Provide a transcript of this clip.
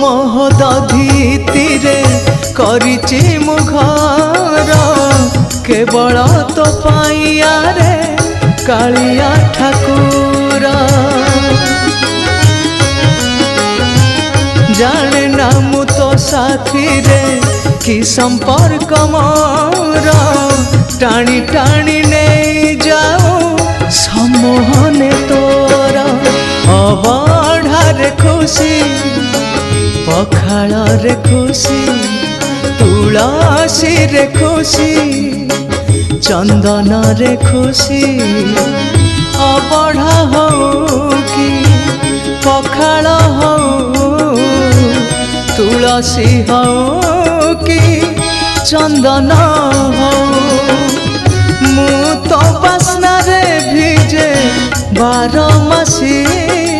मोह दधीतिरे करिछि मु घर केवल तो पाइया रे कालिया ठाकुर जाने ना मु तो साथी रे कि संपर्क मोर टाणी टाणी नहीं जाओ सम्मोहने तोर अबढ़ा रे खुशी पखाल रे खुशी तुलसी रे खुशी चंदन रे खुशी अबढ़ा हो कि पखाल हो तुलसी हो कि चंदन हो मु तो बासना रे भिजे 12 मासी